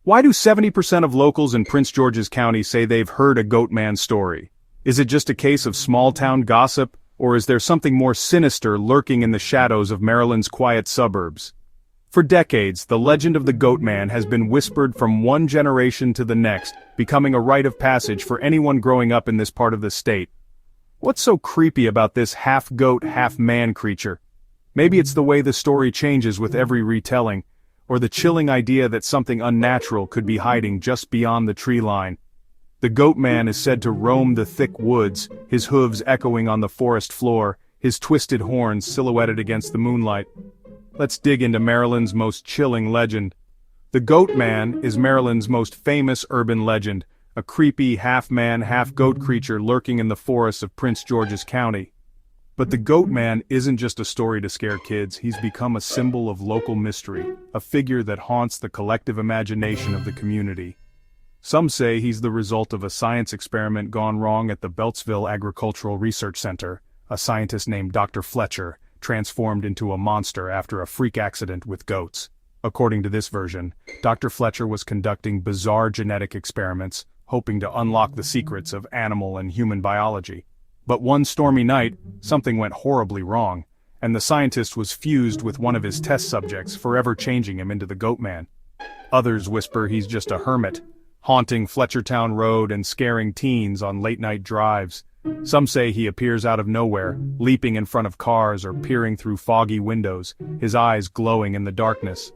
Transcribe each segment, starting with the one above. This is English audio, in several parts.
Why do 70% of locals in Prince George's County say they've heard a goatman story? Is it just a case of small-town gossip, or is there something more sinister lurking in the shadows of Maryland's quiet suburbs? For decades, the legend of the goatman has been whispered from one generation to the next, becoming a rite of passage for anyone growing up in this part of the state. What's so creepy about this half-goat, half-man creature? Maybe it's the way the story changes with every retelling, or the chilling idea that something unnatural could be hiding just beyond the tree line. The goatman is said to roam the thick woods, his hooves echoing on the forest floor, his twisted horns silhouetted against the moonlight. Let's dig into Maryland's most chilling legend. The goatman is Maryland's most famous urban legend, a creepy half-man, half-goat creature lurking in the forests of Prince George's County. But the goatman isn't just a story to scare kids, he's become a symbol of local mystery, a figure that haunts the collective imagination of the community. Some say he's the result of a science experiment gone wrong at the Beltsville Agricultural Research Center. A scientist named Dr. Fletcher transformed into a monster after a freak accident with goats. According to this version, Dr. Fletcher was conducting bizarre genetic experiments, hoping to unlock the secrets of animal and human biology. But one stormy night, something went horribly wrong, and the scientist was fused with one of his test subjects, forever changing him into the goatman. Others whisper he's just a hermit, haunting Fletchertown Road and scaring teens on late-night drives. Some say he appears out of nowhere, leaping in front of cars or peering through foggy windows, his eyes glowing in the darkness.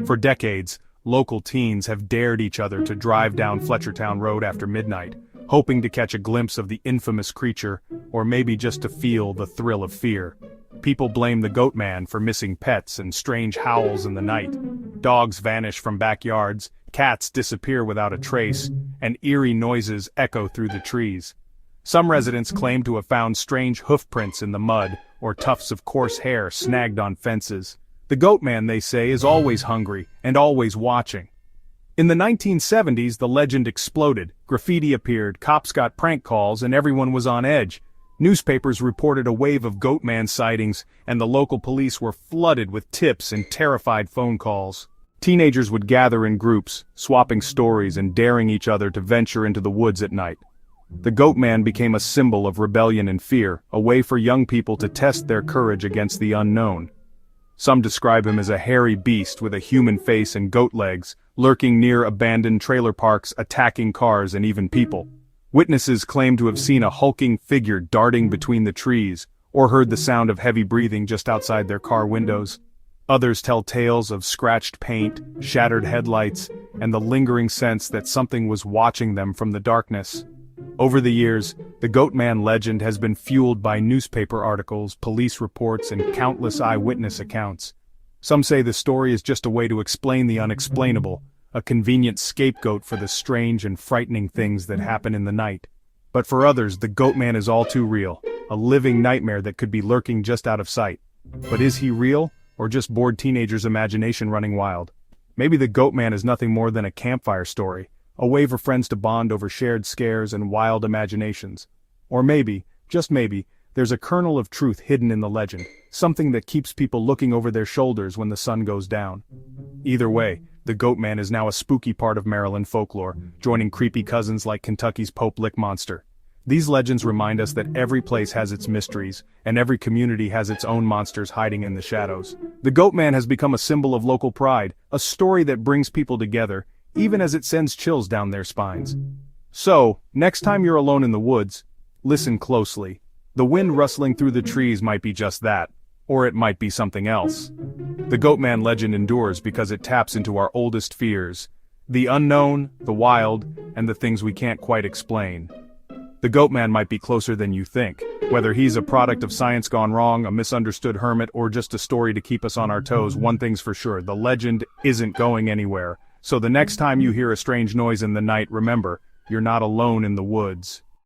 For decades, local teens have dared each other to drive down Fletchertown Road after midnight, hoping to catch a glimpse of the infamous creature, or maybe just to feel the thrill of fear. People blame the goatman for missing pets and strange howls in the night. Dogs vanish from backyards, cats disappear without a trace, and eerie noises echo through the trees. Some residents claim to have found strange hoof prints in the mud, or tufts of coarse hair snagged on fences. The goatman, they say, is always hungry, and always watching. In the 1970s, the legend exploded. Graffiti appeared, cops got prank calls, and everyone was on edge. Newspapers reported a wave of goatman sightings, and the local police were flooded with tips and terrified phone calls. Teenagers would gather in groups, swapping stories and daring each other to venture into the woods at night. The goatman became a symbol of rebellion and fear, a way for young people to test their courage against the unknown. Some describe him as a hairy beast with a human face and goat legs, lurking near abandoned trailer parks, attacking cars and even people. Witnesses claim to have seen a hulking figure darting between the trees, or heard the sound of heavy breathing just outside their car windows. Others tell tales of scratched paint, shattered headlights, and the lingering sense that something was watching them from the darkness. Over the years, the goatman legend has been fueled by newspaper articles, police reports, and countless eyewitness accounts. Some say the story is just a way to explain the unexplainable, a convenient scapegoat for the strange and frightening things that happen in the night. But for others, the goatman is all too real, a living nightmare that could be lurking just out of sight. But is he real, or just bored teenagers' imagination running wild? Maybe the goatman is nothing more than a campfire story, a way for friends to bond over shared scares and wild imaginations. Or maybe, just maybe, there's a kernel of truth hidden in the legend, something that keeps people looking over their shoulders when the sun goes down. Either way, the goatman is now a spooky part of Maryland folklore, joining creepy cousins like Kentucky's Pope Lick Monster. These legends remind us that every place has its mysteries, and every community has its own monsters hiding in the shadows. The goatman has become a symbol of local pride, a story that brings people together, even as it sends chills down their spines. So, next time you're alone in the woods, listen closely. The wind rustling through the trees might be just that, or it might be something else. The goatman legend endures because it taps into our oldest fears, the unknown, the wild, and the things we can't quite explain. The goatman might be closer than you think. Whether he's a product of science gone wrong, a misunderstood hermit, or just a story to keep us on our toes, one thing's for sure, the legend isn't going anywhere. So the next time you hear a strange noise in the night, remember, you're not alone in the woods.